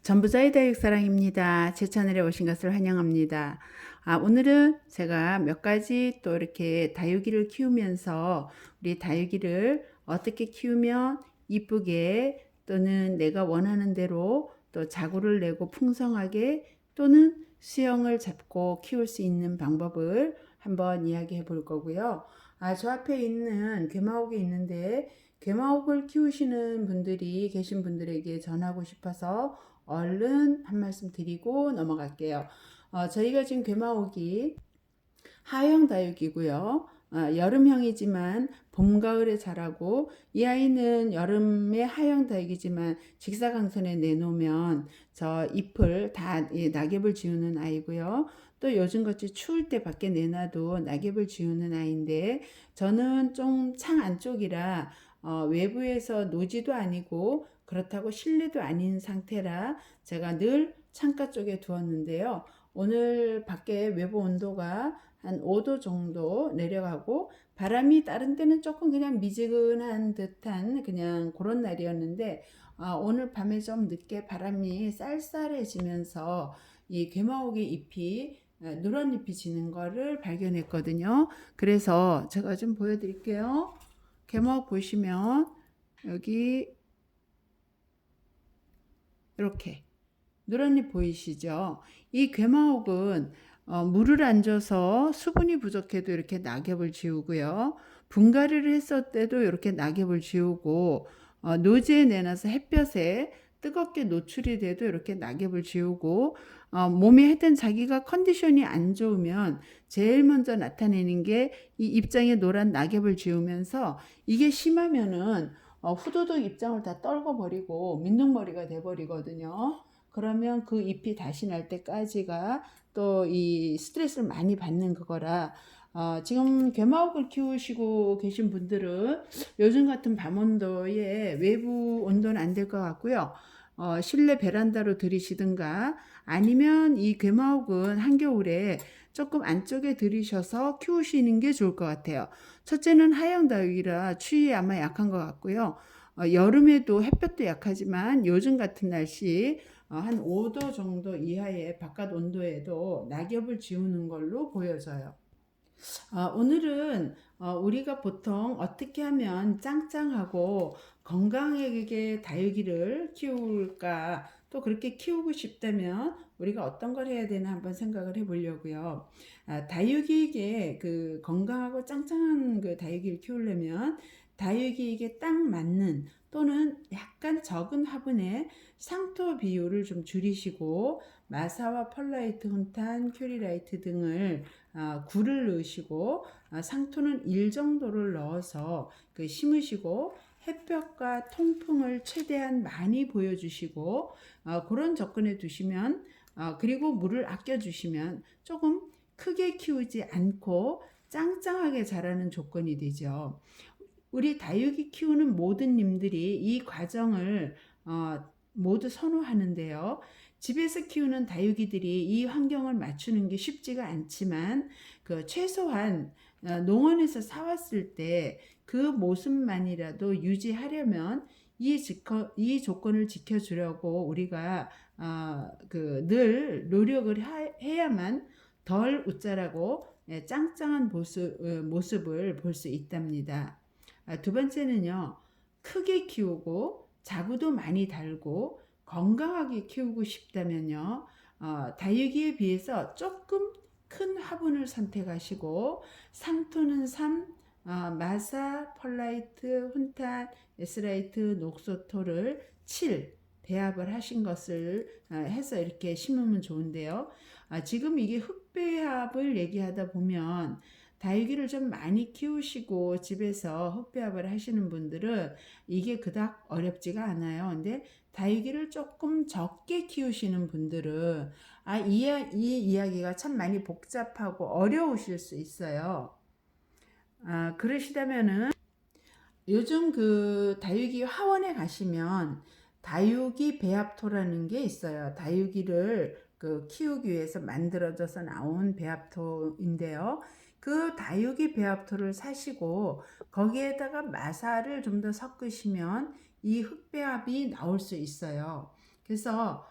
전부자의 다육사랑입니다. 제 채널에 오신 것을 환영합니다. 오늘은 제가 몇 가지 또 이렇게 다육이를 키우면서 우리 다육이를 어떻게 키우면 이쁘게 또는 내가 원하는 대로 또 자구를 내고 풍성하게 또는 수영을 잡고 키울 수 있는 방법을 한번 이야기해 볼 거고요. 저 앞에 있는 개마옥이 있는데 개마옥을 키우시는 분들이 계신 분들에게 전하고 싶어서 얼른 한 말씀 드리고 넘어갈게요. 저희가 지금 괴마옥이 하형 다육이고요. 여름형이지만 봄, 가을에 자라고 이 아이는 여름에 하형 다육이지만 직사광선에 내놓으면 저 잎을 다 낙엽을 지우는 아이고요. 또 요즘같이 추울 때 밖에 내놔도 낙엽을 지우는 아이인데 저는 좀 창 안쪽이라 외부에서 노지도 아니고 그렇다고 실내도 아닌 상태라 제가 늘 창가 쪽에 두었는데요. 오늘 밖에 외부 온도가 한 5도 정도 내려가고 바람이 다른 때는 조금 그냥 미지근한 듯한 그냥 그런 날이었는데 오늘 밤에 좀 늦게 바람이 쌀쌀해지면서 이 괴마옥의 잎이 누런 잎이 지는 거를 발견했거든요. 그래서 제가 좀 보여드릴게요. 괴마옥 보시면 여기 이렇게 노란잎 보이시죠? 이 괴마옥은 물을 안 줘서 수분이 부족해도 이렇게 낙엽을 지우고요. 분갈이를 했을 때도 이렇게 낙엽을 지우고 노지에 내놔서 햇볕에 뜨겁게 노출이 돼도 이렇게 낙엽을 지우고 몸이 하여튼 자기가 컨디션이 안 좋으면 제일 먼저 나타내는 게 이 입장에 노란 낙엽을 지우면서 이게 심하면은 후두둑 입장을 다 떨궈버리고 민둥머리가 돼버리거든요. 그러면 그 잎이 다시 날 때까지가 또 이 스트레스를 많이 받는 그거라 지금 개마옥을 키우시고 계신 분들은 요즘 같은 밤온도에 외부 온도는 안 될 것 같고요. 실내 베란다로 들이시든가 아니면 이 개마옥은 한겨울에 조금 안쪽에 들이셔서 키우시는 게 좋을 것 같아요. 첫째는 하향다육이라 추위에 아마 약한 것 같고요. 여름에도 햇볕도 약하지만 요즘 같은 날씨 한 5도 정도 이하의 바깥 온도에도 낙엽을 지우는 걸로 보여져요. 오늘은 우리가 보통 어떻게 하면 짱짱하고 건강하게 다육이를 키울까 또 그렇게 키우고 싶다면 우리가 어떤 걸 해야 되나 한번 생각을 해보려고요. 다육이에게 그 건강하고 짱짱한 그 다육이를 키우려면 다육이에게 딱 맞는 또는 약간 적은 화분의 상토 비율을 좀 줄이시고 마사와 펄라이트, 훈탄, 큐리라이트 등을 굴을 넣으시고 상토는 1 정도를 넣어서 심으시고 햇볕과 통풍을 최대한 많이 보여주시고 그런 접근에 두시면 그리고 물을 아껴 주시면 조금 크게 키우지 않고 짱짱하게 자라는 조건이 되죠. 우리 다육이 키우는 모든 님들이 이 과정을 모두 선호하는데요. 집에서 키우는 다육이들이 이 환경을 맞추는 게 쉽지가 않지만 그 최소한 농원에서 사왔을 때 그 모습만이라도 유지하려면 이 조건을 지켜주려고 우리가 늘 노력을 해야만 덜 웃자라고 짱짱한 모습을 볼 수 있답니다. 두 번째는요, 크게 키우고 자구도 많이 달고 건강하게 키우고 싶다면요, 다육이에 비해서 조금 큰 화분을 선택하시고 상토는 3, 마사, 펄라이트, 훈탄, 에스라이트, 녹소토를 7 배합을 하신 것을 해서 이렇게 심으면 좋은데요. 지금 이게 흑배합을 얘기하다 보면 다육이를 좀 많이 키우시고 집에서 흑배합을 하시는 분들은 이게 그닥 어렵지가 않아요. 근데 다육이를 조금 적게 키우시는 분들은 이 이야기가 참 많이 복잡하고 어려우실 수 있어요. 그러시다면은 요즘 그 다육이 화원에 가시면 다육이 배합토라는 게 있어요. 다육이를 키우기 위해서 만들어져서 나온 배합토인데요. 그 다육이 배합토를 사시고 거기에다가 마사를 좀 더 섞으시면 이 흑배합이 나올 수 있어요. 그래서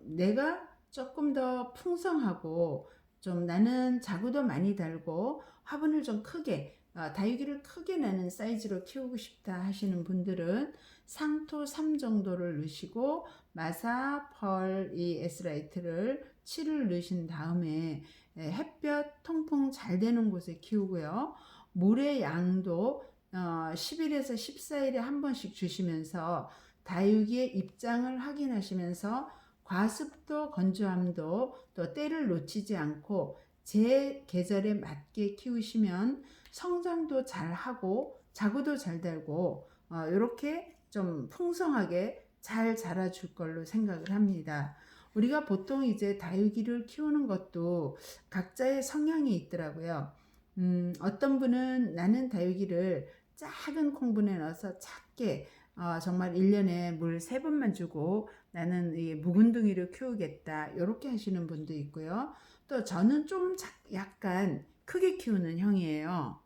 내가 조금 더 풍성하고 좀 나는 자구도 많이 달고 화분을 좀 크게 다육이를 크게 나는 사이즈로 키우고 싶다 하시는 분들은 상토 3 정도를 넣으시고 마사, 펄, 이 에스라이트를 7을 넣으신 다음에 햇볕 통풍 잘 되는 곳에 키우고요. 물의 양도 10일에서 14일에 한 번씩 주시면서 다육이의 입장을 확인하시면서 과습도 건조함도 또 때를 놓치지 않고 제 계절에 맞게 키우시면 성장도 잘 하고 자구도 잘 달고 이렇게 좀 풍성하게 잘 자라줄 걸로 생각을 합니다. 우리가 보통 이제 다육이를 키우는 것도 각자의 성향이 있더라고요. 어떤 분은 나는 다육이를 작은 콩분에 넣어서 작게 정말 1년에 물 3번만 주고 나는 이 묵은둥이를 키우겠다 이렇게 하시는 분도 있고요. 또 저는 좀 약간 크게 키우는 형이에요.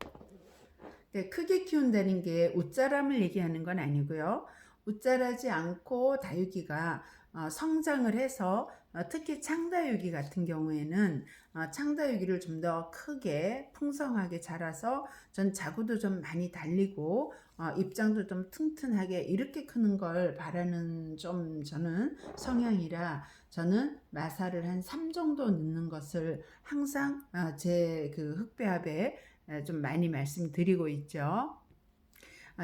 네, 크게 키운다는 게 웃자람을 얘기하는 건 아니고요. 웃자라지 않고 다육이가 성장을 해서 특히 창다육이 같은 경우에는 창다육이를 좀 더 크게 풍성하게 자라서 전 자구도 좀 많이 달리고 입장도 좀 튼튼하게 이렇게 크는 걸 바라는 좀 저는 성향이라 저는 마사를 한 3 정도 넣는 것을 항상 제 그 흙배합에 좀 많이 말씀드리고 있죠.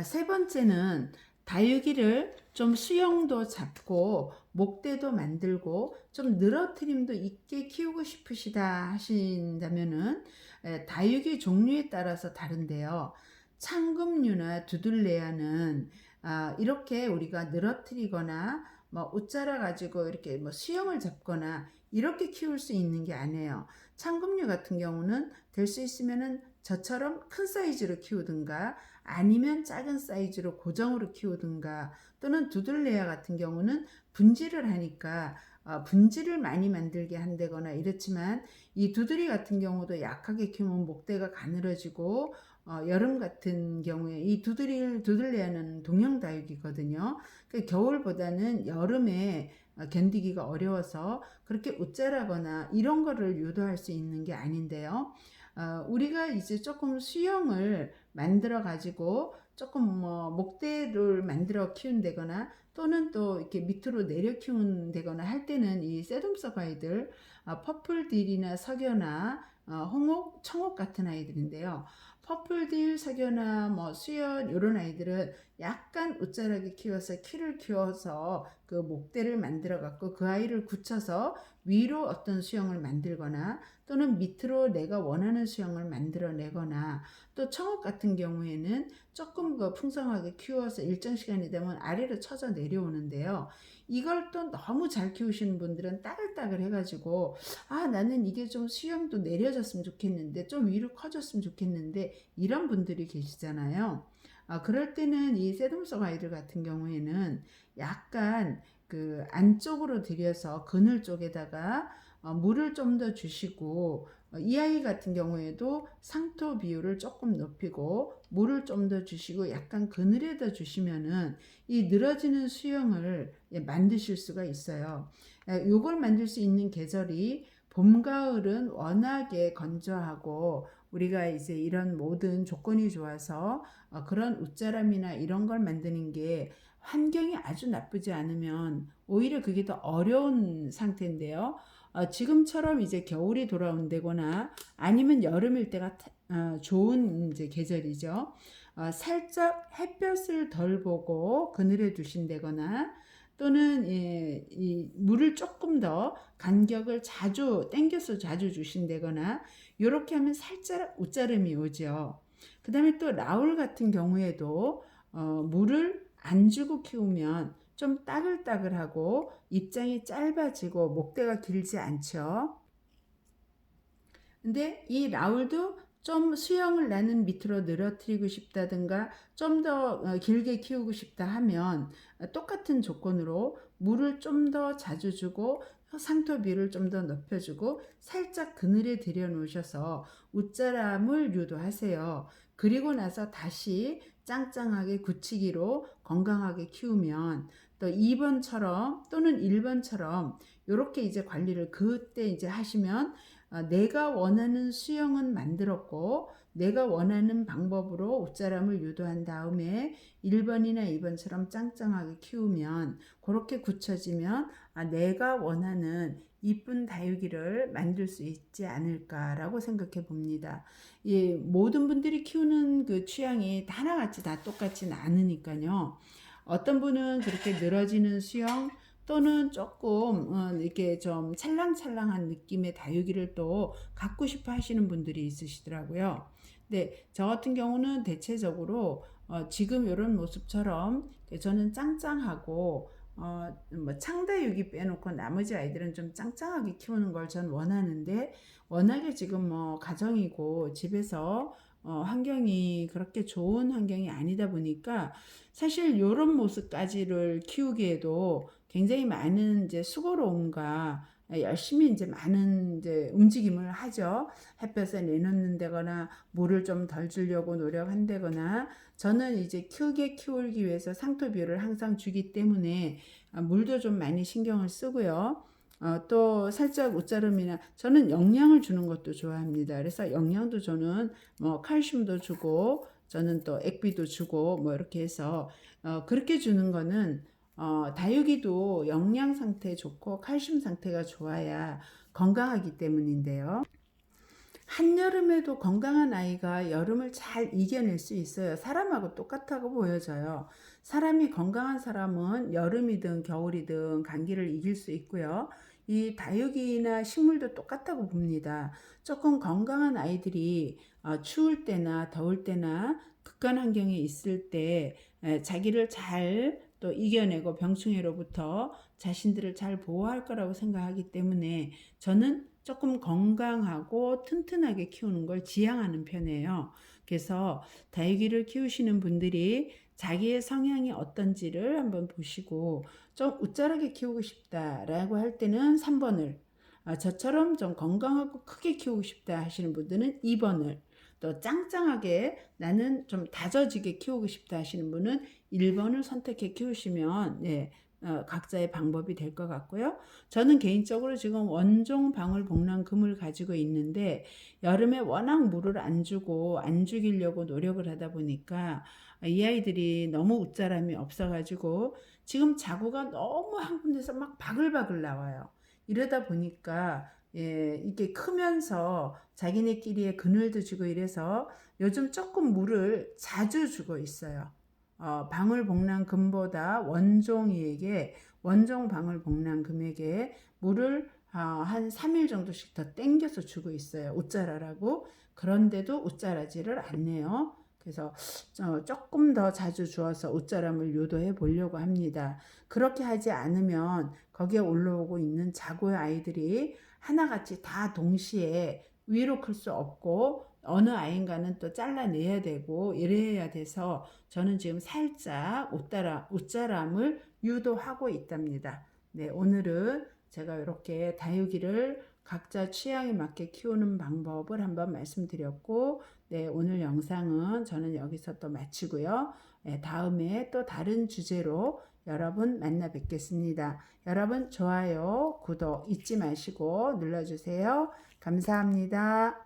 세 번째는 다육이를 좀 수영도 잡고 목대도 만들고 좀 늘어트림도 있게 키우고 싶으시다 하신다면은 다육이 종류에 따라서 다른데요. 창금류나 두들레아는 이렇게 우리가 늘어뜨리거나 뭐 옷자라 가지고 이렇게 뭐 수영을 잡거나 이렇게 키울 수 있는 게 아니에요. 창금류 같은 경우는 될 수 있으면은 저처럼 큰 사이즈로 키우든가 아니면 작은 사이즈로 고정으로 키우든가 또는 두들레아 같은 경우는 분질을 하니까 분질을 많이 만들게 한다거나 이렇지만 이 두드리 같은 경우도 약하게 키우면 목대가 가늘어지고 여름 같은 경우에 이 두들레아는 동형다육이거든요. 그 겨울보다는 여름에 견디기가 어려워서 그렇게 웃자라거나 이런 거를 유도할 수 있는 게 아닌데요. 우리가 이제 조금 수영을 만들어 가지고 조금 뭐 목대를 만들어 키운다거나 또는 또 이렇게 밑으로 내려 키운다거나 할 때는 이 쇠돔석 아이들 퍼플딜이나 석연아 홍옥, 청옥 같은 아이들인데요. 퍼플딜, 석연아, 뭐 수연 이런 아이들은 약간 웃자라게 키워서 키를 키워서 그 목대를 만들어 갖고 그 아이를 굳혀서 위로 어떤 수영을 만들거나 또는 밑으로 내가 원하는 수영을 만들어내거나 또 청옥 같은 경우에는 조금 더 풍성하게 키워서 일정 시간이 되면 아래로 쳐져 내려오는데요. 이걸 또 너무 잘 키우시는 분들은 따글따글 해가지고 나는 이게 좀 수영도 내려졌으면 좋겠는데 좀 위로 커졌으면 좋겠는데 이런 분들이 계시잖아요. 그럴 때는 이 새돔속 아이들 같은 경우에는 약간 그 안쪽으로 들여서 그늘 쪽에다가 물을 좀 더 주시고 이 아이 같은 경우에도 상토 비율을 조금 높이고 물을 좀 더 주시고 약간 그늘에다 주시면은 이 늘어지는 수영을 만드실 수가 있어요. 요걸 만들 수 있는 계절이 봄, 가을은 워낙에 건조하고 우리가 이제 이런 모든 조건이 좋아서 그런 웃자람이나 이런 걸 만드는 게 환경이 아주 나쁘지 않으면 오히려 그게 더 어려운 상태인데요. 지금처럼 이제 겨울이 돌아온다거나 아니면 여름일 때가 좋은 이제 계절이죠. 살짝 햇볕을 덜 보고 그늘에 두신다거나 또는 이 물을 조금 더 간격을 자주 땡겨서 자주 주신다거나 이렇게 하면 살짝 웃자름이 오죠. 그 다음에 또 라울 같은 경우에도 물을 안 주고 키우면 좀 따글따글하고 입장이 짧아지고 목대가 길지 않죠. 근데 이 라울도 좀 수영을 나는 밑으로 늘어뜨리고 싶다든가 좀 더 길게 키우고 싶다 하면 똑같은 조건으로 물을 좀 더 자주 주고 상토비를 좀 더 높여주고 살짝 그늘에 들여 놓으셔서 웃자람을 유도하세요. 그리고 나서 다시 짱짱하게 굳히기로 건강하게 키우면 또 2번처럼 또는 1번처럼 요렇게 이제 관리를 그때 이제 하시면 내가 원하는 수영은 만들었고 내가 원하는 방법으로 옷자람을 유도한 다음에 1번이나 2번처럼 짱짱하게 키우면 그렇게 굳혀지면 내가 원하는 이쁜 다육이를 만들 수 있지 않을까라고 생각해 봅니다. 예, 모든 분들이 키우는 그 취향이 하나같이 다 똑같지는 않으니까요. 어떤 분은 그렇게 늘어지는 수영 또는 조금 이렇게 좀 찰랑찰랑한 느낌의 다육이를 또 갖고 싶어 하시는 분들이 있으시더라고요. 근데 저 같은 경우는 대체적으로 지금 이런 모습처럼 저는 짱짱하고 뭐 창다육이 빼놓고 나머지 아이들은 좀 짱짱하게 키우는 걸 전 원하는데 워낙에 지금 뭐 가정이고 집에서 환경이 그렇게 좋은 환경이 아니다 보니까 사실 요런 모습까지를 키우기에도 굉장히 많은 이제 수고로움과 열심히 이제 많은 이제 움직임을 하죠. 햇볕에 내놓는다거나 물을 좀 덜 주려고 노력한다거나 저는 이제 크게 키우기 위해서 상토 비율을 항상 주기 때문에 물도 좀 많이 신경을 쓰고요. 또 살짝 옷자름이나 저는 영양을 주는 것도 좋아합니다. 그래서 영양도 저는 뭐 칼슘도 주고 저는 또 액비도 주고 뭐 이렇게 해서 그렇게 주는 거는 다육이도 영양 상태 좋고 칼슘 상태가 좋아야 건강하기 때문인데요. 한여름에도 건강한 아이가 여름을 잘 이겨낼 수 있어요. 사람하고 똑같다고 보여져요. 사람이 건강한 사람은 여름이든 겨울이든 감기를 이길 수 있고요. 이 다육이나 식물도 똑같다고 봅니다. 조금 건강한 아이들이 추울 때나 더울 때나 극한 환경에 있을 때 자기를 잘 또 이겨내고 병충해로부터 자신들을 잘 보호할 거라고 생각하기 때문에 저는 조금 건강하고 튼튼하게 키우는 걸 지향하는 편이에요. 그래서 다육이를 키우시는 분들이 자기의 성향이 어떤지를 한번 보시고 좀 웃자라게 키우고 싶다라고 할 때는 3번을 저처럼 좀 건강하고 크게 키우고 싶다 하시는 분들은 2번을 또 짱짱하게 나는 좀 다져지게 키우고 싶다 하시는 분은 1번을 선택해 키우시면 각자의 방법이 될 것 같고요. 저는 개인적으로 지금 원종 방울복랑금을 가지고 있는데 여름에 워낙 물을 안 주고 안 죽이려고 노력을 하다 보니까 이 아이들이 너무 웃자람이 없어가지고 지금 자구가 너무 한 군데서 막 바글바글 나와요. 이러다 보니까 이게 크면서 자기네끼리의 그늘도 주고 이래서 요즘 조금 물을 자주 주고 있어요. 방울복랑금보다 원종 방울복랑금에게 물을 한 3일 정도씩 더 땡겨서 주고 있어요. 옷자라라고. 그런데도 옷자라지를 않네요. 그래서 조금 더 자주 주어서 옷자람을 유도해 보려고 합니다. 그렇게 하지 않으면 거기에 올라오고 있는 자고의 아이들이 하나같이 다 동시에 위로 클 수 없고 어느 아이인가는 또 잘라내야 되고 이래야 돼서 저는 지금 살짝 옷자람을 유도하고 있답니다. 네, 오늘은 제가 이렇게 다육이를 각자 취향에 맞게 키우는 방법을 한번 말씀드렸고, 네, 오늘 영상은 저는 여기서 또 마치고요. 네, 다음에 또 다른 주제로 여러분 만나 뵙겠습니다. 여러분 좋아요, 구독 잊지 마시고 눌러주세요. 감사합니다.